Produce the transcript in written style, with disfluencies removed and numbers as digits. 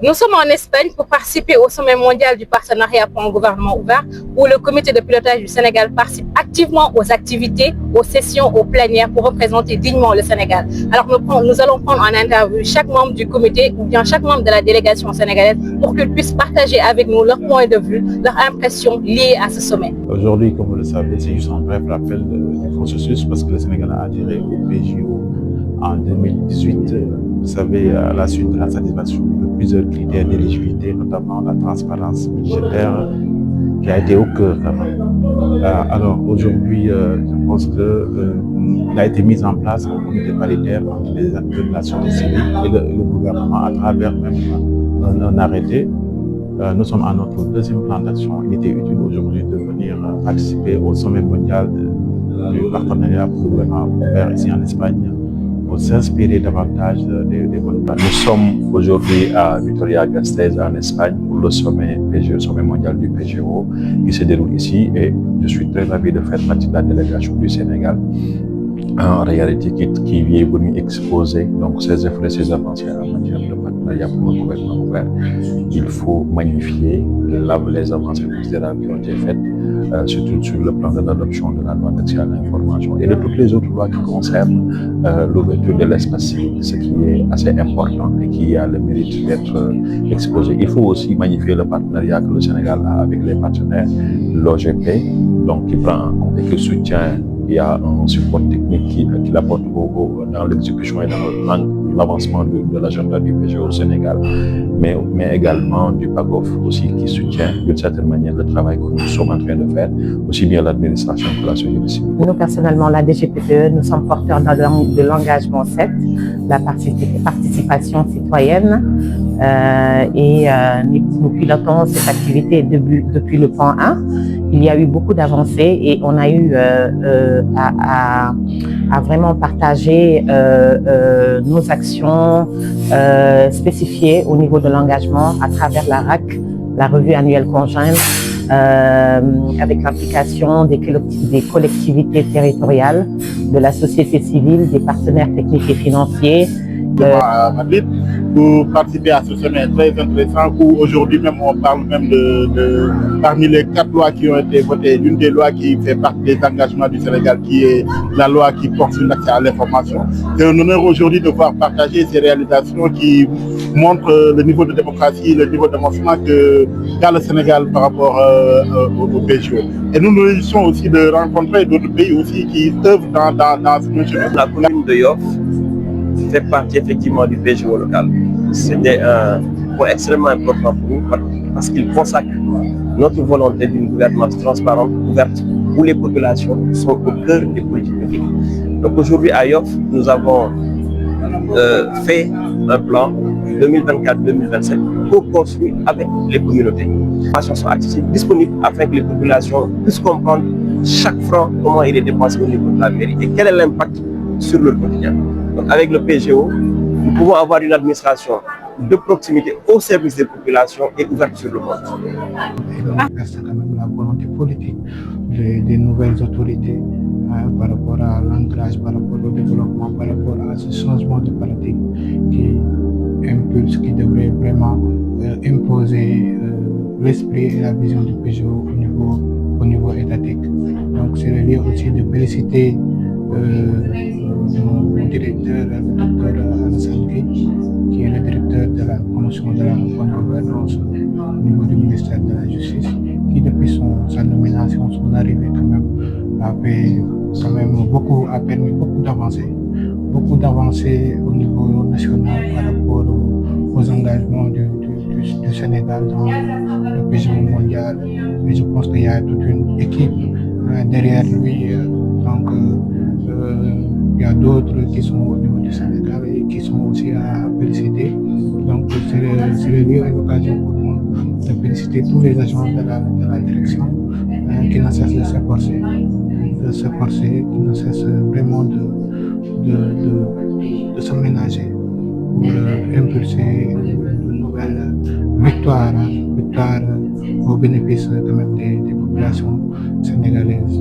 Nous sommes en Espagne pour participer au sommet mondial du partenariat pour un gouvernement ouvert, où le comité de pilotage du Sénégal participe activement aux activités, aux sessions, aux plénières pour représenter dignement le Sénégal. Alors nous allons prendre en interview chaque membre du comité ou bien chaque membre de la délégation sénégalaise pour qu'ils puissent partager avec nous leur point de vue, leurs impressions liées à ce sommet. Aujourd'hui, comme vous le savez, c'est juste un bref rappel du processus parce que le Sénégal a adhéré au PJO en 2018. Vous savez, à la suite de la satisfaction de plusieurs critères d'éligibilité, notamment la transparence budgétaire qui a été au cœur quand même. Alors aujourd'hui, je pense qu'il a été mis en place un comité paritaire entre les acteurs de la société civile et le gouvernement à travers même un arrêté. Nous sommes à notre deuxième plan d'action. Il était utile aujourd'hui de venir participer au sommet mondial du partenariat pour le gouvernement ouvert ici en Espagne, pour s'inspirer davantage des bonnes pratiques. Nous sommes aujourd'hui à Vitoria-Gasteiz en Espagne pour le sommet PGO, sommet mondial du PGO qui se déroule ici et je suis très ravi de faire partie de la délégation du Sénégal. En réalité, qui est venu exposer donc ses efforts et ses avancées en matière de partenariat pour le gouvernement ouvert. Il faut magnifier les avancées considérables qui ont été faites, surtout sur le plan de l'adoption de la loi d'accès à l'information et de toutes les autres lois qui concernent l'ouverture de l'espace civil, ce qui est assez important et qui a le mérite d'être exposé. Il faut aussi magnifier le partenariat que le Sénégal a avec les partenaires, l'OGP, donc qui prend en compte et qui soutient. Il y a un support technique qui l'apporte dans l'exécution et dans l'avancement de l'agenda du PGO au Sénégal, mais également du PAGOF aussi qui soutient d'une certaine manière le travail que nous sommes en train de faire, aussi bien l'administration que la société civile. Nous, personnellement, la DGPPE, nous sommes porteurs de l'engagement 7, la participation citoyenne, et nous pilotons cette activité depuis le point 1. Il y a eu beaucoup d'avancées et on a eu à vraiment partager nos actions spécifiées au niveau de l'engagement à travers la RAC, la revue annuelle conjointe, avec l'implication des collectivités territoriales, de la société civile, des partenaires techniques et financiers. À Madrid pour participer à ce sommet très intéressant où aujourd'hui même on parle même parmi les 4 lois qui ont été votées, l'une des lois qui fait partie des engagements du Sénégal qui est la loi qui porte sur l'accès à l'information. C'est un honneur aujourd'hui de voir partager ces réalisations qui montrent le niveau de démocratie, le niveau d'avancement qu'a le Sénégal par rapport au PGO. Et nous nous réjouissons aussi de rencontrer d'autres pays aussi qui œuvrent dans ce chemin. La commune de Yoff fait partie effectivement du PGO local. C'était un point extrêmement important pour nous parce qu'il consacre notre volonté d'une gouvernance transparente, ouverte, où les populations sont au cœur des politiques publiques. Donc aujourd'hui à Yoff, nous avons fait un plan 2024-2027 co-construit avec les communautés. Les informations sont accessibles, disponibles afin que les populations puissent comprendre chaque franc, comment il est dépensé au niveau de la mairie et quel est l'impact sur leur quotidien. Donc avec le PGO, nous pouvons avoir une administration de proximité au service des populations et ouverte sur le monde. Il reste quand même la volonté politique des nouvelles autorités par rapport à l'ancrage, par rapport au développement, par rapport à ce changement de paradigme qui devrait vraiment imposer l'esprit et la vision du PGO au niveau étatique. Donc c'est le lieu aussi de féliciter mon directeur, le docteur Alassane Gueye, qui est le directeur de la promotion de la bonne gouvernance au niveau du ministère de la Justice, qui depuis sa nomination, son arrivée quand même, a permis beaucoup d'avancées au niveau national par rapport aux engagements du Sénégal dans le PGO mondial. Et je pense qu'il y a toute une équipe derrière lui. Donc, il y a d'autres qui sont au niveau du Sénégal et qui sont aussi à féliciter. Donc c'est le lieu et l'occasion pour moi de féliciter tous les agents de la direction qui ne cessent de s'efforcer, qui ne cessent vraiment de se ménager pour impulser de nouvelles victoires au bénéfice quand même des populations sénégalaises.